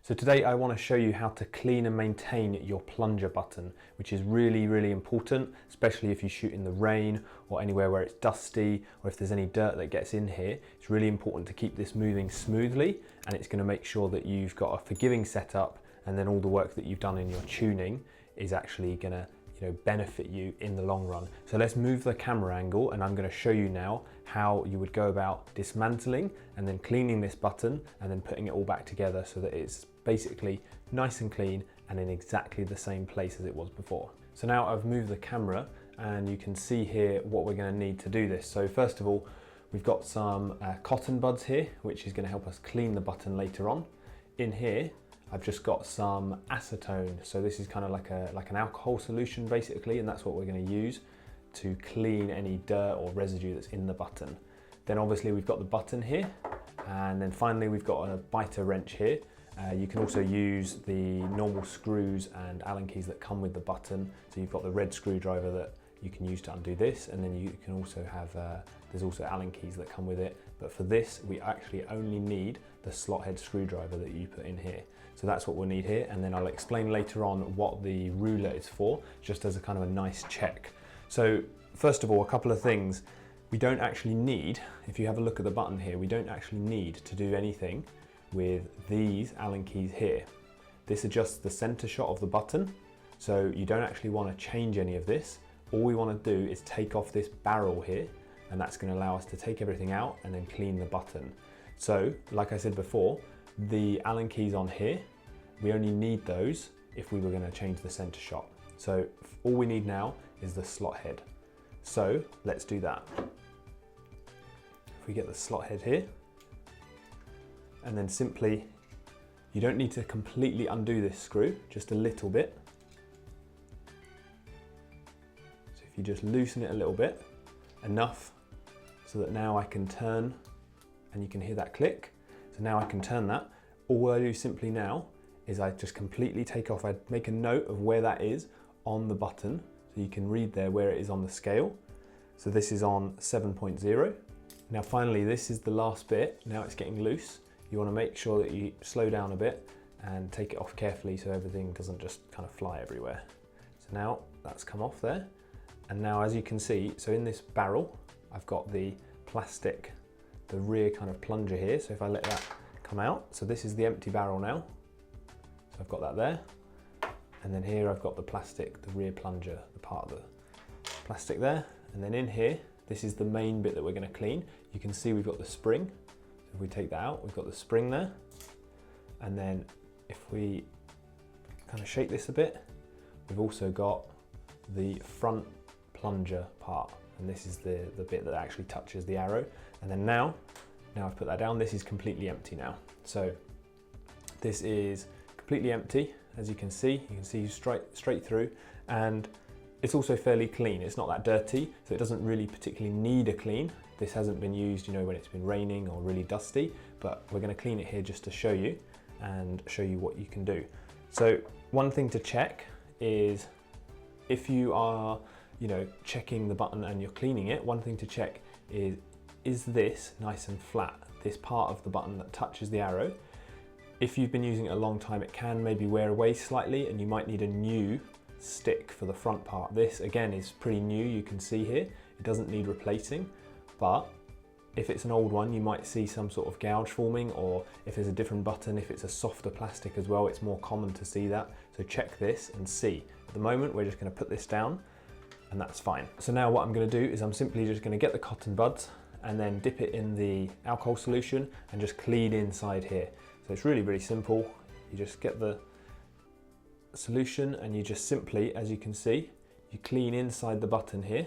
So today I want to show you how to clean and maintain your plunger button, which is really important, especially if you shoot in the rain or anywhere where it's dusty, or if there's any dirt that gets in here. It's really important to keep this moving smoothly, and it's going to make sure that you've got a forgiving setup, and then all the work that you've done in your tuning is actually going to benefit you in the long run. So let's move the camera angle, and I'm going to show you now how you would go about dismantling and then cleaning this button and then putting it all back together so that it's basically nice and clean and in exactly the same place as it was before. So now I've moved the camera and you can see here what we're going to need to do this. So first of all, we've got some cotton buds here, which is going to help us clean the button later on. In here I've just got some acetone, so this is kind of like an alcohol solution basically, and that's what we're going to use to clean any dirt or residue that's in the button. Then obviously we've got the button here, and then finally we've got a biter wrench here. You can also use the normal screws and Allen keys that come with the button, so you've got the red screwdriver that you can use to undo this, and then you can also have, there's also Allen keys that come with it, but for this we actually only need the slot head screwdriver that you put in here. So that's what we'll need here, and then I'll explain later on what the ruler is for, just as a kind of a nice check. So first of all, a couple of things. We don't actually need, if you have a look at the button here, we don't actually need to do anything with these Allen keys here. This adjusts the center shot of the button, so you don't actually want to change any of this. All we want to do is take off this barrel here, and that's going to allow us to take everything out and then clean the button. So like I said before, the Allen keys on here, we only need those if we were going to change the center shot. So all we need now is the slot head. So let's do that. If we get the slot head here, and then simply, you don't need to completely undo this screw, just a little bit. So if you just loosen it a little bit, enough so that now I can turn, and you can hear that click. So now I can turn that. All I do simply now is I just completely take off, I make a note of where that is on the button, so you can read there where it is on the scale. So this is on 7.0. Now finally, this is the last bit. Now it's getting loose. You want to make sure that you slow down a bit and take it off carefully so everything doesn't just kind of fly everywhere. So now that's come off there. And now as you can see, so in this barrel, I've got the plastic, the rear kind of plunger here. So if I let that come out, so this is the empty barrel now. So I've got that there. And then here I've got the plastic, the rear plunger, the part of the plastic there. And then in here, this is the main bit that we're going to clean. You can see we've got the spring. So if we take that out, we've got the spring there. And then if we kind of shake this a bit, we've also got the front plunger part. And this is the bit that actually touches the arrow. And then now I've put that down, this is completely empty now. So this is completely empty, as you can see straight through, and it's also fairly clean. It's not that dirty, so it doesn't really particularly need a clean. This hasn't been used, when it's been raining or really dusty, but we're going to clean it here just to show you and show you what you can do. So one thing to check is if you are, checking the button and you're cleaning it, one thing to check is this nice and flat, this part of the button that touches the arrow. If you've been using it a long time, it can maybe wear away slightly, and you might need a new stick for the front part. This again is pretty new, you can see here. It doesn't need replacing, but if it's an old one, you might see some sort of gouge forming, or if there's a different button, if it's a softer plastic as well, it's more common to see that. So check this and see. At the moment, we're just going to put this down, and that's fine. So now what I'm going to do is I'm simply just going to get the cotton buds and then dip it in the alcohol solution and just clean inside here. So it's really simple. You just get the solution and you just simply, as you can see, you clean inside the button here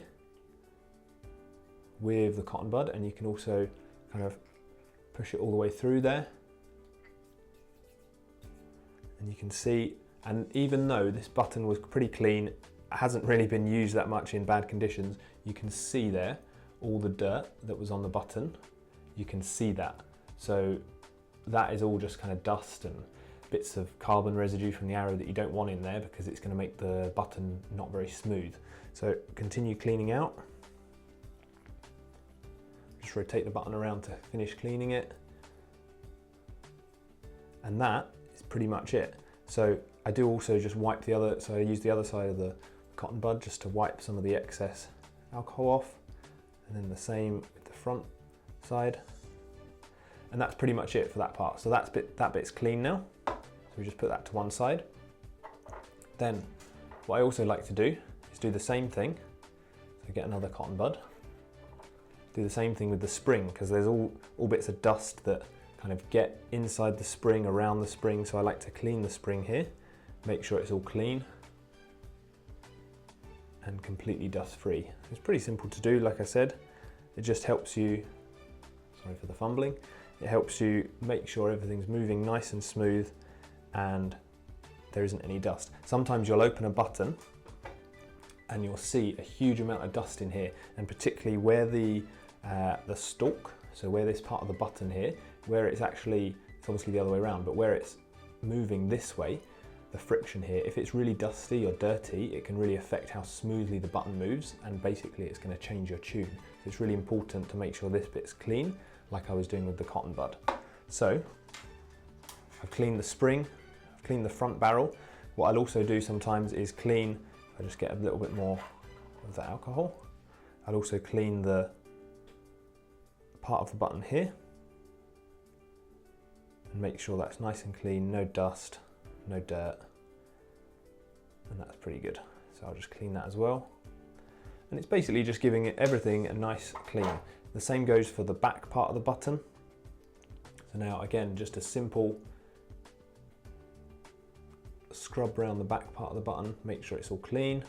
with the cotton bud, and you can also kind of push it all the way through there. And you can see, and even though this button was pretty clean, hasn't really been used that much in bad conditions, you can see there all the dirt that was on the button. You can see that. So that is all just kind of dust and bits of carbon residue from the arrow that you don't want in there, because it's going to make the button not very smooth. So continue cleaning out. Just rotate the button around to finish cleaning it. And that is pretty much it. So I do also just wipe the other, so I use the other side of the cotton bud just to wipe some of the excess alcohol off, and then the same with the front side. And that's pretty much it for that part. So that bit's clean now. So we just put that to one side. Then what I also like to do is do the same thing. So get another cotton bud. Do the same thing with the spring, because there's all bits of dust that kind of get inside the spring, around the spring. So I like to clean the spring here, make sure it's all clean and completely dust free. It's pretty simple to do, like I said. It just helps you, sorry for the fumbling, it helps you make sure everything's moving nice and smooth and there isn't any dust. Sometimes you'll open a button and you'll see a huge amount of dust in here, and particularly where the stalk, so where this part of the button here, where it's obviously the other way around, but where it's moving this way, the friction here, if it's really dusty or dirty, it can really affect how smoothly the button moves, and basically it's going to change your tune. So it's really important to make sure this bit's clean, like I was doing with the cotton bud. So I've cleaned the spring, I've cleaned the front barrel. What I'll also do sometimes is clean, I just get a little bit more of the alcohol. I'll also clean the part of the button here and make sure that's nice and clean, no dust, no dirt, and that's pretty good. So I'll just clean that as well. And it's basically just giving it everything a nice clean. The same goes for the back part of the button. So now again, just a simple scrub around the back part of the button, make sure it's all clean.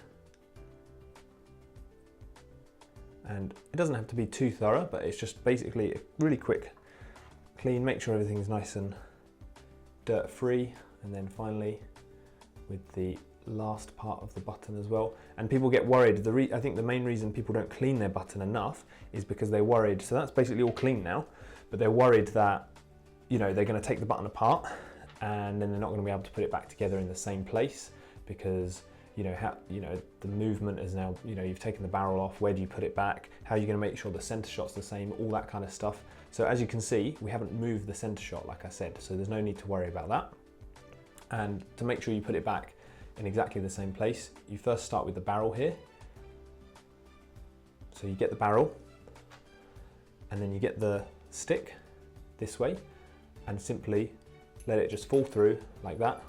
And it doesn't have to be too thorough, but it's just basically a really quick clean, make sure everything's nice and dirt free. And then finally with the last part of the button as well. And people get worried, I think the main reason people don't clean their button enough is because they're worried, so that's basically all clean now, but they're worried that, you know, they're going to take the button apart and then they're not going to be able to put it back together in the same place, because the movement is now, you've taken the barrel off, where do you put it back, how are you going to make sure the center shot's the same, all that kind of stuff. So as you can see, we haven't moved the center shot, like I said, so there's no need to worry about that. And to make sure you put it back in exactly the same place, you first start with the barrel here. So you get the barrel and then you get the stick this way and simply let it just fall through like that,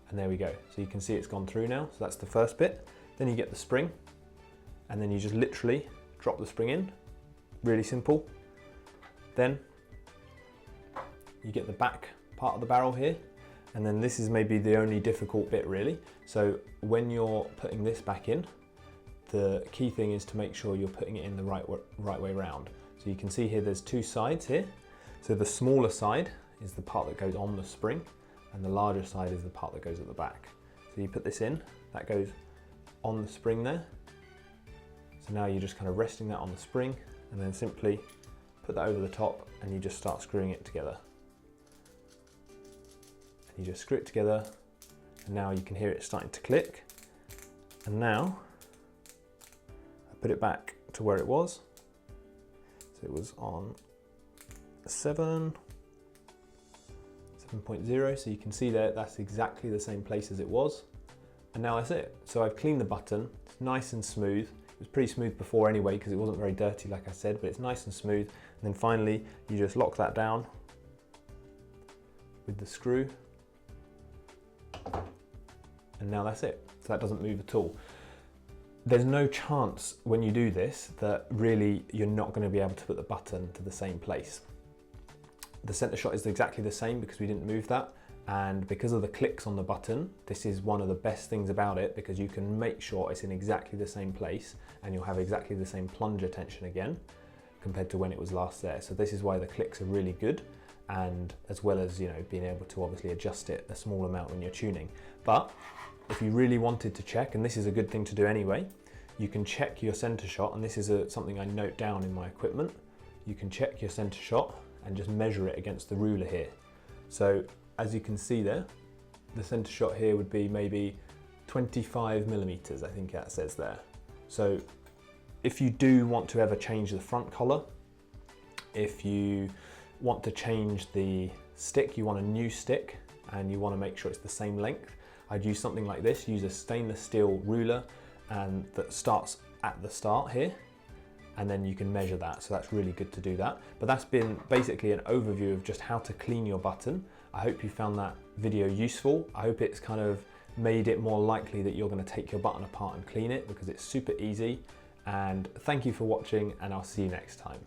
and there we go. So you can see it's gone through now, so that's the first bit. Then you get the spring and then you just literally drop the spring in, really simple. Then you get the back part of the barrel here, and then this is maybe the only difficult bit really. So when you're putting this back in, the key thing is to make sure you're putting it in the right way round. So you can see here there's two sides here. So the smaller side is the part that goes on the spring, and the larger side is the part that goes at the back. So you put this in, that goes on the spring there. So now you're just kind of resting that on the spring, and then simply put that over the top and you just start screwing it together. And you just screw it together, and now you can hear it starting to click. And now I put it back to where it was. So it was on 7.0, so you can see there that's exactly the same place as it was. And now that's it. So I've cleaned the button, it's nice and smooth. It was pretty smooth before anyway because it wasn't very dirty, like I said, but it's nice and smooth. And then finally you just lock that down with the screw, and now that's it. So that doesn't move at all. There's no chance when you do this that really you're not going to be able to put the button to the same place. The center shot is exactly the same because we didn't move that, and because of the clicks on the button, this is one of the best things about it, because you can make sure it's in exactly the same place and you'll have exactly the same plunger tension again compared to when it was last there. So this is why the clicks are really good, and as well as, you know, being able to obviously adjust it a small amount when you're tuning. But if you really wanted to check, and this is a good thing to do anyway, you can check your center shot, and this is something I note down in my equipment. You can check your center shot and just measure it against the ruler here. So as you can see there, the center shot here would be maybe 25 millimeters, I think that says there. So if you do want to ever change the front collar, if you want to change the stick, you want a new stick, and you want to make sure it's the same length, I'd use something like this. Use a stainless steel ruler and that starts at the start here, and then you can measure that. So that's really good to do that. But that's been basically an overview of just how to clean your button. I hope you found that video useful. I hope it's kind of made it more likely that you're going to take your button apart and clean it, because it's super easy. And thank you for watching, and I'll see you next time.